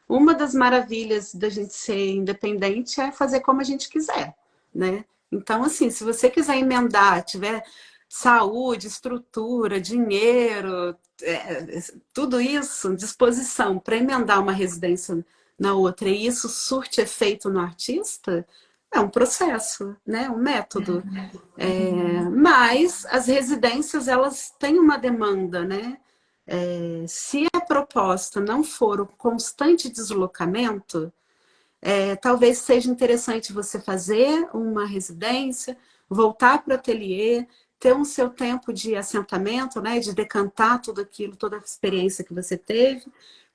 Uma das maravilhas da gente ser independente é fazer como a gente quiser, né? Então, assim, se você quiser emendar, tiver saúde, estrutura, dinheiro, tudo isso, disposição para emendar uma residência na outra, e isso surte efeito no artista, é um processo, né? Um método. Mas as residências, elas têm uma demanda, né? Se a proposta não for o constante deslocamento, talvez seja interessante você fazer uma residência, voltar para o ateliê, ter um seu tempo de assentamento, né, de decantar tudo aquilo, toda a experiência que você teve,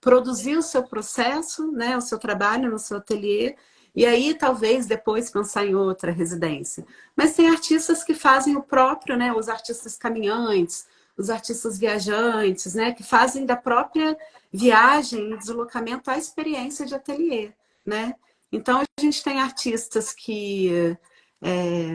produzir o seu processo, né, o seu trabalho no seu ateliê, e aí talvez depois pensar em outra residência. Mas tem artistas que fazem o próprio, né, os artistas caminhantes, os artistas viajantes, né, que fazem da própria viagem e deslocamento a experiência de ateliê, né? Então a gente tem artistas é,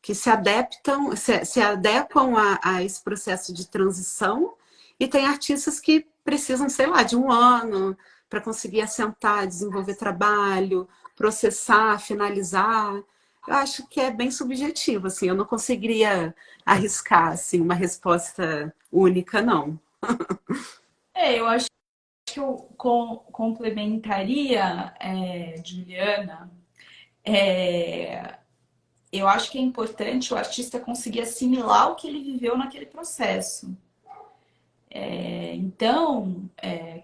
que se adaptam, se adequam a esse processo de transição, e tem artistas que precisam, sei lá, de um ano para conseguir assentar, desenvolver trabalho, processar, finalizar. Eu acho que é bem subjetivo, assim, eu não conseguiria arriscar assim, uma resposta única, não. Eu acho que eu complementaria, Juliana. Eu acho que é importante o artista conseguir assimilar o que ele viveu naquele processo. Então,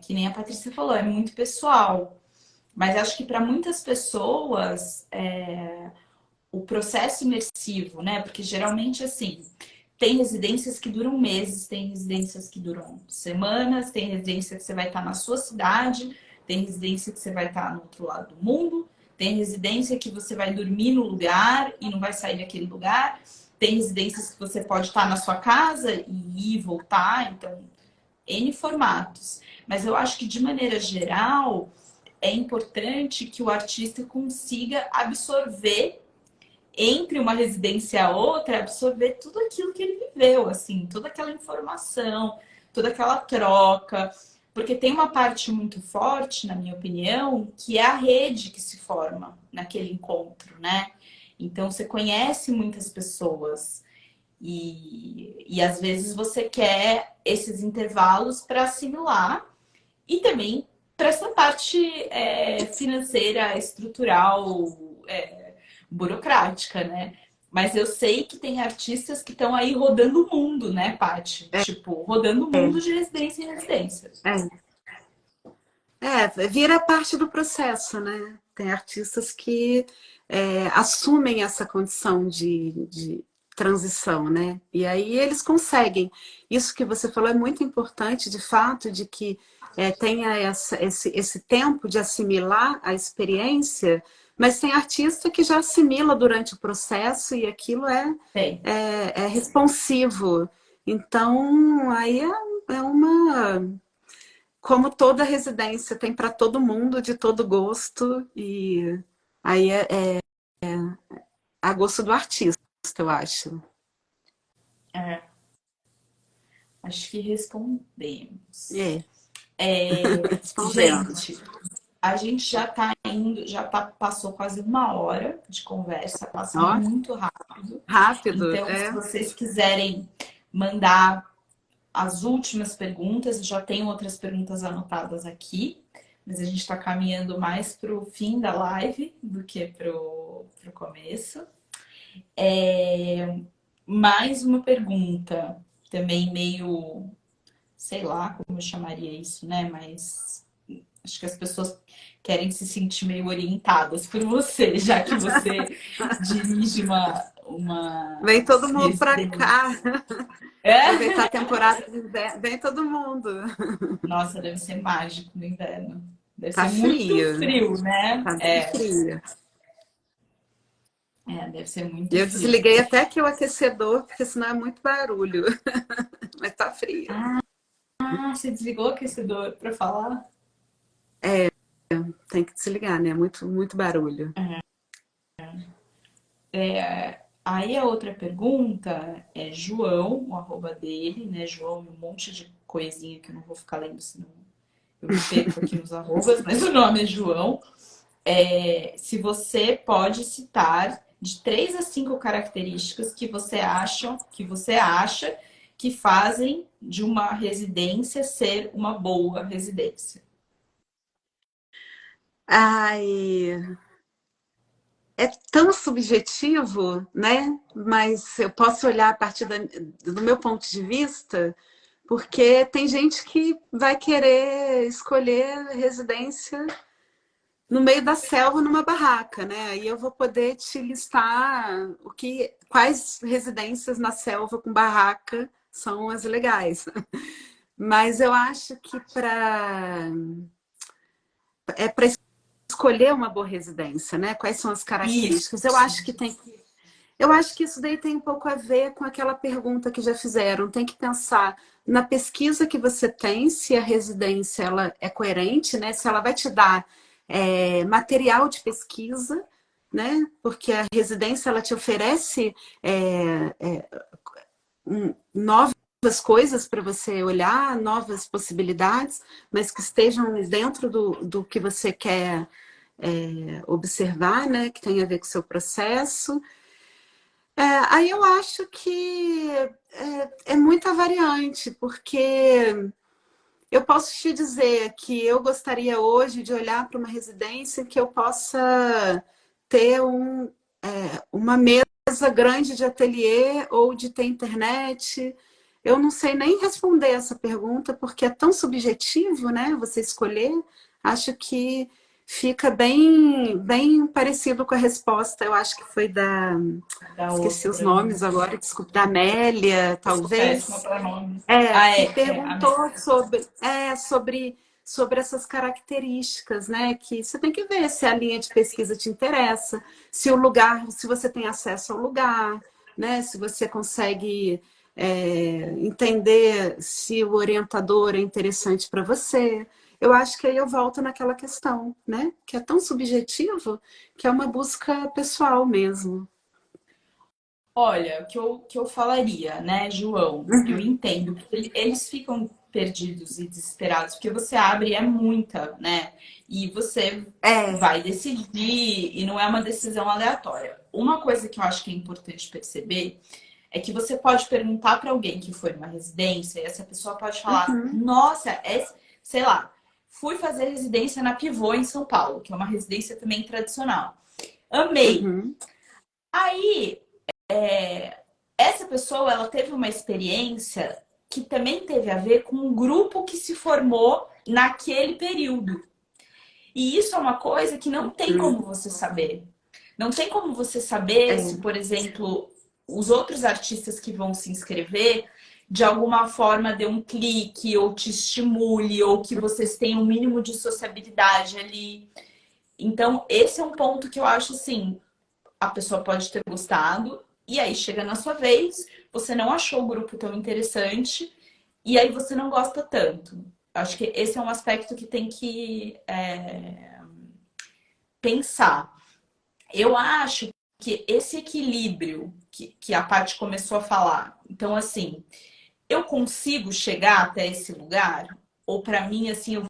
que nem a Patrícia falou, é muito pessoal. Mas acho que para muitas pessoas, o processo imersivo, né? Porque geralmente, assim, tem residências que duram meses, tem residências que duram semanas, tem residência que você vai estar na sua cidade, tem residência que você vai estar no outro lado do mundo, tem residência que você vai dormir no lugar e não vai sair daquele lugar, tem residências que você pode estar na sua casa e ir e voltar, então, N formatos. Mas eu acho que, de maneira geral, é importante que o artista consiga absorver entre uma residência e a outra, absorver tudo aquilo que ele viveu, assim, toda aquela informação, toda aquela troca, porque tem uma parte muito forte, na minha opinião, que é a rede que se forma naquele encontro, né? Então você conhece muitas pessoas e às vezes você quer esses intervalos para assimilar E também para essa parte financeira, estrutural, burocrática, né? Mas eu sei que tem artistas que estão aí rodando o mundo, né, Paty? Tipo, rodando o mundo de residência em residência. É, vira parte do processo, né? Tem artistas que assumem essa condição de transição, né? E aí eles conseguem. Isso que você falou é muito importante, de fato, de que tenha esse tempo de assimilar a experiência, mas tem artista que já assimila durante o processo e aquilo Tem. é responsivo. Então, aí é uma como toda residência tem para todo mundo, de todo gosto, e aí é a gosto do artista, eu acho. É, acho que respondemos. É, respondendo. Gente, a gente já tá indo, passou quase uma hora de conversa, passa Ó, muito rápido. rápido, Então, se vocês quiserem mandar as últimas perguntas, eu já tenho outras perguntas anotadas aqui, mas a gente está caminhando mais para o fim da live do que para o começo. Mais uma pergunta, também meio, sei lá como eu chamaria isso, né? Mas acho que as pessoas querem se sentir meio orientadas por você, já que você dirige uma vem todo mundo para residência. cá, É? aproveitar a temporada de inverno, vem todo mundo. Nossa, deve ser mágico no inverno. Deve Tá ser muito frio, frio, né? tá bem frio. Deve ser muito Eu frio. desliguei até aqui o aquecedor, porque senão é muito barulho, mas tá frio. Ah, você desligou o aquecedor para falar? Tem que desligar, né? Muito, muito barulho. Aí a outra pergunta é João, o arroba dele, né? João, um monte de coisinha que eu não vou ficar lendo, senão eu me perco aqui nos arrobas, mas o nome é João. Se você pode citar de 3 a 5 características que você acha que fazem de uma residência ser uma boa residência. Ai, é tão subjetivo, né? Mas eu posso olhar a partir do meu ponto de vista, porque tem gente que vai querer escolher residência no meio da selva, numa barraca, né? Aí eu vou poder te listar quais residências na selva com barraca são as legais. Mas eu acho que para escolher uma boa residência, né? Quais são as Isso. características? Eu acho que isso daí tem um pouco a ver com aquela pergunta que já fizeram. Tem que pensar na pesquisa que você tem, se a residência ela é coerente, né? Se ela vai te dar material de pesquisa, né? Porque a residência ela te oferece novas coisas para você olhar, novas possibilidades, mas que estejam dentro do que você quer observar, né? Que tem a ver com o seu processo. Aí eu acho que é muita variante, porque eu posso te dizer que eu gostaria hoje de olhar para uma residência que eu possa ter uma mesa grande de ateliê ou de ter internet. Eu não sei nem responder essa pergunta, porque é tão subjetivo, né? Você escolher. Acho que fica bem, bem parecido com a resposta. Eu acho que foi Da esqueci os outra. nomes agora, desculpa, da Amélia, Eu sou péssima talvez. para nomes. Que A perguntou sobre essas características, né? Que você tem que ver se a linha de pesquisa te interessa, se o lugar, se você tem acesso ao lugar, né? Se você consegue entender se o orientador é interessante para você. Eu acho que aí eu volto naquela questão, né? Que é tão subjetivo que é uma busca pessoal mesmo. Olha, o que eu falaria, né, João? Eu entendo que eles ficam perdidos e desesperados, porque você abre, é muita, né? E você É, vai decidir, e não é uma decisão aleatória. Uma coisa que eu acho que é importante perceber é que você pode perguntar para alguém que foi numa residência, e essa pessoa pode falar: Nossa, sei lá. Fui fazer residência na Pivô, em São Paulo, que é uma residência também tradicional. Amei. Uhum. Aí, essa pessoa, ela teve uma experiência que também teve a ver com um grupo que se formou naquele período. E isso é uma coisa que não tem Uhum. como você saber. Não tem como você saber se, É, por exemplo, os outros artistas que vão se inscrever de alguma forma dê um clique ou te estimule ou que vocês tenham um mínimo de sociabilidade ali. Então, esse é um ponto que eu acho assim, a pessoa pode ter gostado e aí chega na sua vez, você não achou o grupo tão interessante e aí você não gosta tanto. Acho que esse é um aspecto que tem que pensar. Eu acho que esse equilíbrio que a Paty começou a falar, então assim, eu consigo chegar até esse lugar? Ou para mim, assim,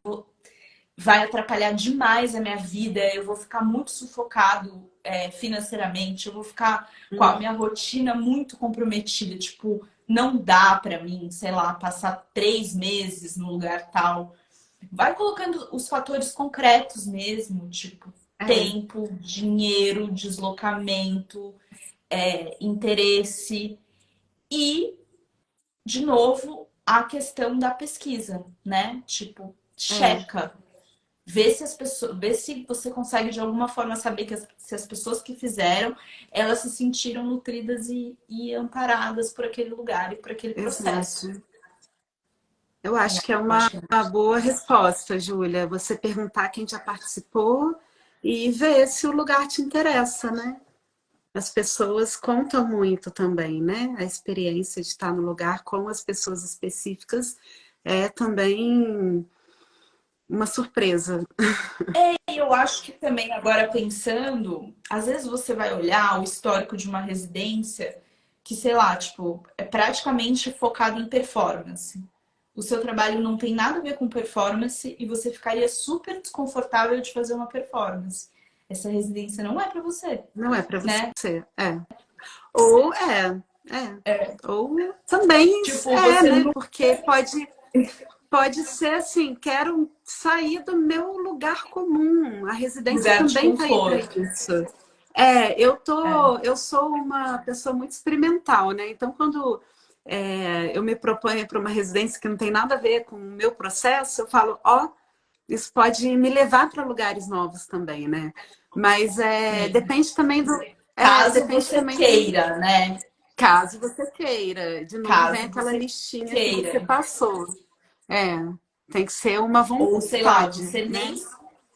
vai atrapalhar demais a minha vida, eu vou ficar muito sufocado financeiramente, eu vou ficar com a uhum. minha rotina muito comprometida, tipo, não dá para mim, sei lá, passar 3 meses no lugar tal. Vai colocando os fatores concretos mesmo, tipo, É, tempo, dinheiro, deslocamento, interesse e, de novo, a questão da pesquisa, né? Tipo, é, checa. Vê se as pessoas, vê se você consegue de alguma forma saber que se as pessoas que fizeram, elas se sentiram nutridas e amparadas por aquele lugar e por aquele processo. exato. Eu acho que é Eu uma acho que boa resposta, Júlia. Você perguntar quem já participou e ver se o lugar te interessa, né? As pessoas contam muito também, né? A experiência de estar no lugar com as pessoas específicas também uma surpresa. eu acho que também agora pensando, às vezes você vai olhar o histórico de uma residência que, sei lá, tipo, é praticamente focado em performance. O seu trabalho não tem nada a ver com performance e você ficaria super desconfortável de fazer uma performance. Essa residência não é para você, Não é para né? você, é. Ou é. Ou também Tipo, você né? não Porque pode ser assim, quero sair do meu lugar comum. A residência lugar de também está aí para conforto. isso. É, É. eu sou uma pessoa muito experimental, né? Então, quando eu me proponho para uma residência que não tem nada a ver com o meu processo, eu falo, ó, isso pode me levar para lugares novos também, né? Mas Sim. depende também Caso depende você também do queira, né? caso você queira. De novo, vem Caso aquela você listinha que você queira. passou. É, tem que ser uma Ou sei lá, vontade, você né?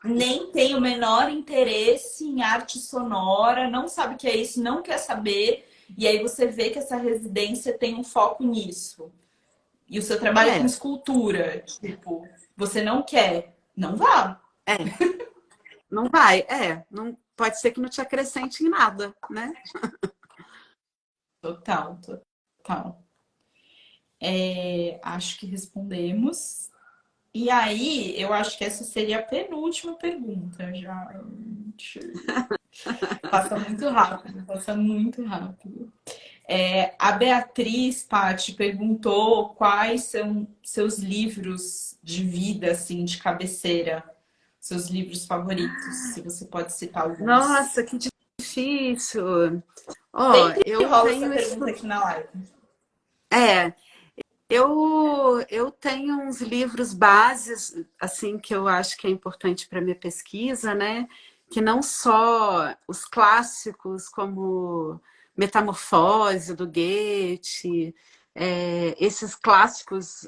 nem tem o menor interesse em arte sonora, não sabe o que é isso, não quer saber, e aí você vê que essa residência tem um foco nisso. E o seu trabalho é com É, escultura, tipo, você não quer, não vá. é, não vai, não pode ser que não te acrescente em nada, né? Total, total. Acho que respondemos. E aí, eu acho que essa seria a penúltima pergunta já. Passa muito rápido, passa muito rápido. A Beatriz, Paty, perguntou quais são seus livros de vida, assim, de cabeceira, seus livros favoritos, se você pode citar alguns. Nossa, que difícil. Ó, Sempre eu rola essa tenho pergunta aqui na live. é, eu tenho uns livros bases, assim, que eu acho que é importante para minha pesquisa, né? Que não só os clássicos, como Metamorfose, do Goethe, esses clássicos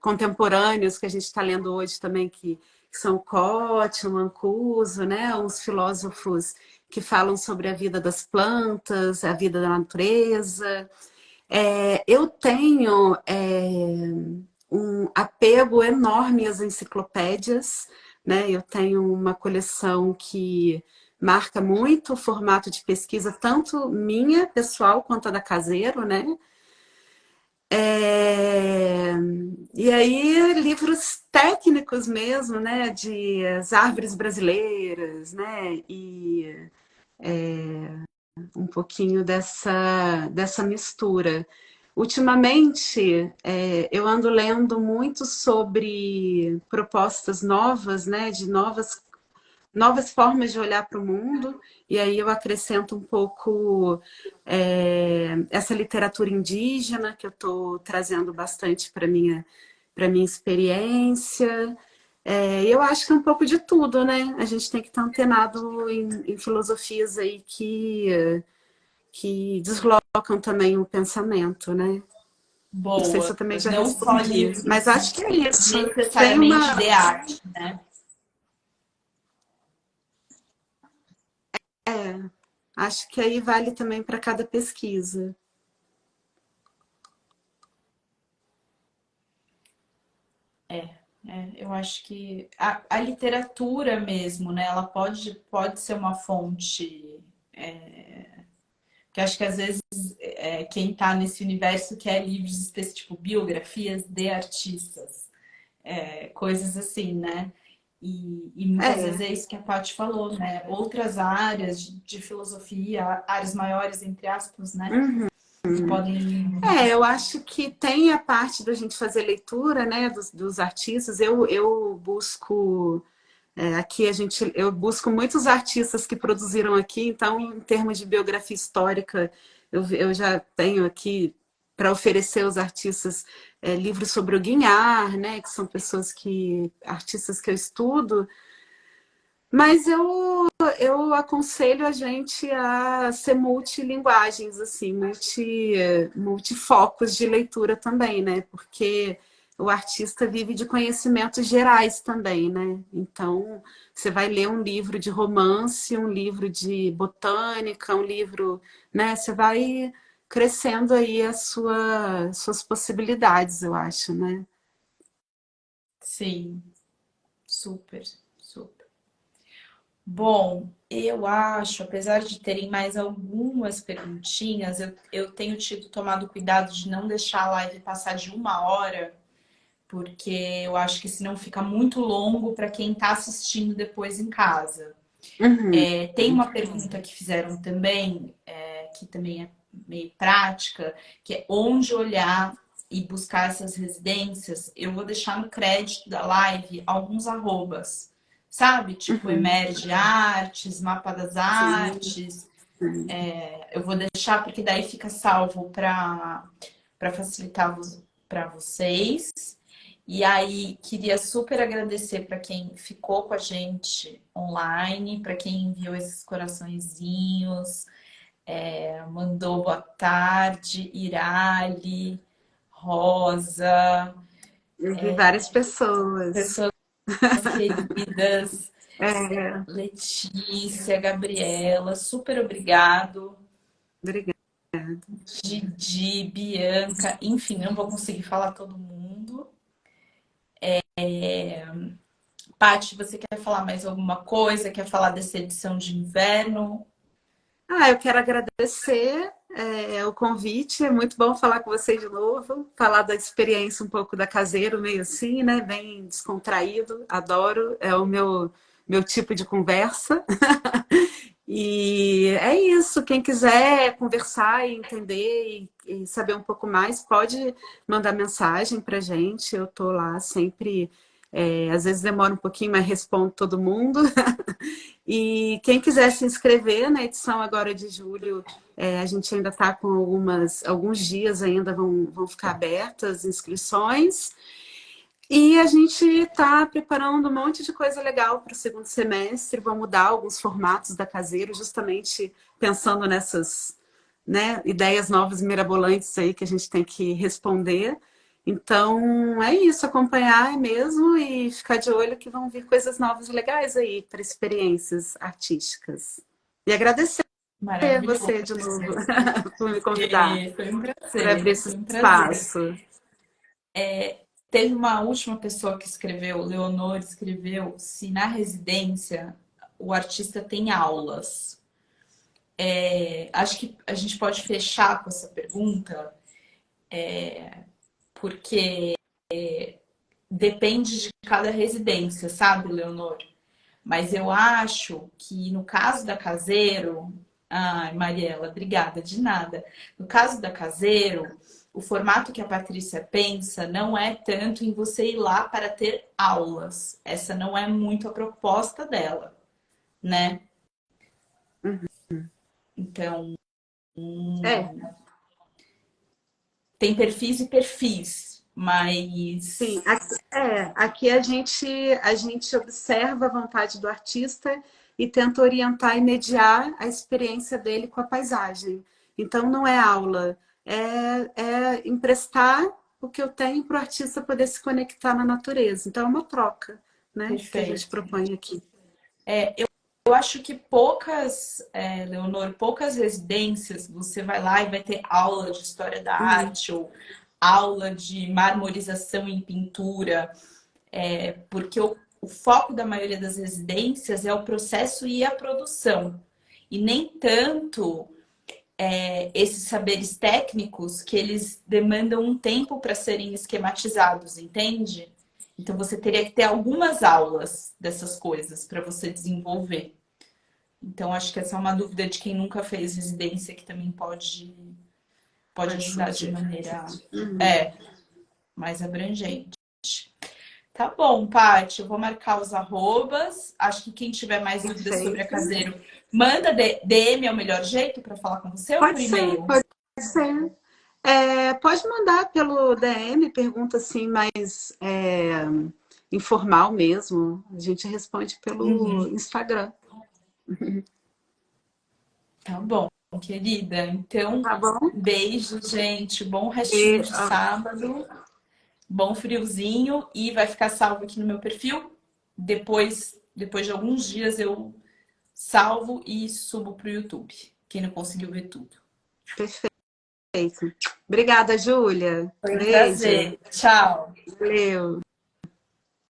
contemporâneos que a gente está lendo hoje também, que são Koch, Mancuso, né? Uns filósofos que falam sobre a vida das plantas, a vida da natureza. Eu tenho um apego enorme às enciclopédias, né? Eu tenho uma coleção que marca muito o formato de pesquisa, tanto minha, pessoal, quanto a da Caseiro, né? É, E aí, livros técnicos mesmo, né? De as árvores brasileiras, né? E um pouquinho dessa mistura. Ultimamente, eu ando lendo muito sobre propostas novas, né, de novas formas de olhar para o mundo, e aí eu acrescento um pouco essa literatura indígena que eu estou trazendo bastante para minha experiência. Eu acho que é um pouco de tudo, né? A gente tem que estar antenado em filosofias aí que deslocam também o pensamento, né? Não sei se Boa. eu também já Não só respondi, mas livros acho que é isso. Tem necessariamente uma. de arte, né? Acho que aí vale também para cada pesquisa. Eu acho que a literatura mesmo, né? Ela pode ser uma fonte. Que acho que às vezes quem está nesse universo quer livros específicos, tipo biografias de artistas, coisas assim, né? E muitas vezes É, é isso que a Paty falou, né? Outras áreas de filosofia, áreas maiores, entre aspas, né? uhum. Que podem. Eu acho que tem a parte da gente fazer leitura, né, dos artistas. Eu busco aqui eu busco muitos artistas que produziram aqui, então, em termos de biografia histórica, eu já tenho aqui para oferecer aos artistas livros sobre o Guignard, né, que são artistas que eu estudo, mas eu aconselho a gente a ser multilinguagens, assim, multifocos de leitura também, né? Porque o artista vive de conhecimentos gerais também, né? Então, você vai ler um livro de romance, um livro de botânica, um livro, né? Você vai crescendo aí suas possibilidades, eu acho, né? Sim, super, super. Bom, eu acho, apesar de terem mais algumas perguntinhas, eu tenho tomado cuidado de não deixar a live passar de 1 hora, porque eu acho que senão fica muito longo para quem está assistindo depois em casa. Uhum. Tem uma pergunta que fizeram também, que também é meio prática, que é onde olhar e buscar essas residências. Eu vou deixar no crédito da live alguns arrobas, sabe? Tipo Uhum. Emerge Artes, Mapa das Sim, Artes. sim. Eu vou deixar porque daí fica salvo para facilitar para vocês. E aí, queria super agradecer para quem ficou com a gente online, para quem enviou esses coraçõezinhos, mandou boa tarde, Irali, Rosa, Eu vi várias pessoas. pessoas queridas, É, Letícia, Gabriela, super obrigado, obrigada. Didi, Bianca, enfim, não vou conseguir falar todo mundo. Paty, você quer falar mais alguma coisa? Quer falar dessa edição de inverno? Eu quero agradecer o convite. É muito bom falar com vocês de novo, falar da experiência um pouco da Caseiro, meio assim, né? Bem descontraído, adoro. É o meu tipo de conversa. E é isso. Quem quiser conversar e entender e saber um pouco mais, pode mandar mensagem para gente. Eu tô lá sempre. Às vezes demora um pouquinho, mas respondo todo mundo. E quem quiser se inscrever na edição agora de julho, a gente ainda está com alguns dias ainda vão ficar abertas inscrições. E a gente está preparando um monte de coisa legal para o segundo semestre. Vão mudar alguns formatos da Caseiro, justamente pensando nessas, né, ideias novas e mirabolantes aí que a gente tem que responder. Então, é isso, acompanhar mesmo e ficar de olho que vão vir coisas novas e legais aí para experiências artísticas. E agradecer a Maravilhoso. você de novo por me convidar, Foi um por abrir prazer, esse foi um prazer. espaço. Teve uma última pessoa que escreveu, Leonor escreveu, se na residência o artista tem aulas. Acho que a gente pode fechar com essa pergunta, porque depende de cada residência, sabe, Leonor? Mas eu acho que no caso da Caseiro, ai, Mariela, obrigada, de nada. No caso da Caseiro, o formato que a Patrícia pensa não é tanto em você ir lá para ter aulas. Essa não é muito a proposta dela, né? Então, É, tem perfis e perfis, sim. mas Aqui a gente observa a vontade do artista e tenta orientar e mediar a experiência dele com a paisagem. Então, não é aula, é emprestar o que eu tenho para o artista poder se conectar na natureza. Então, é uma troca, né, que a gente perfeito. propõe aqui. Eu acho que Leonor, poucas residências você vai lá e vai ter aula de história da Uhum. arte ou aula de marmorização em pintura, porque o foco da maioria das residências é o processo e a produção, e nem tanto esses saberes técnicos que eles demandam um tempo para serem esquematizados, entende? Então você teria que ter algumas aulas dessas coisas para você desenvolver. Então, acho que essa é uma dúvida de quem nunca fez residência, que também pode Pode ajudar de surgir. maneira Uhum. mais abrangente. Tá bom, Paty, eu vou marcar os arrobas. Acho que quem tiver mais dúvidas sobre a Perfeito. Caseiro, manda DM, é o melhor jeito para falar com você ou por Pode ser, e-mail? pode ser. Pode mandar pelo DM, pergunta assim, mais informal mesmo. A gente responde pelo Uhum. Instagram. Tá bom, querida. Então, Tá bom? beijo, gente. Bom restinho E, de ó, sábado. Bom friozinho e vai ficar salvo aqui no meu perfil. Depois de alguns dias eu salvo e subo para o YouTube. Quem não conseguiu ver tudo. perfeito. Obrigada, Júlia. Foi um Beijo. prazer. Tchau. Valeu.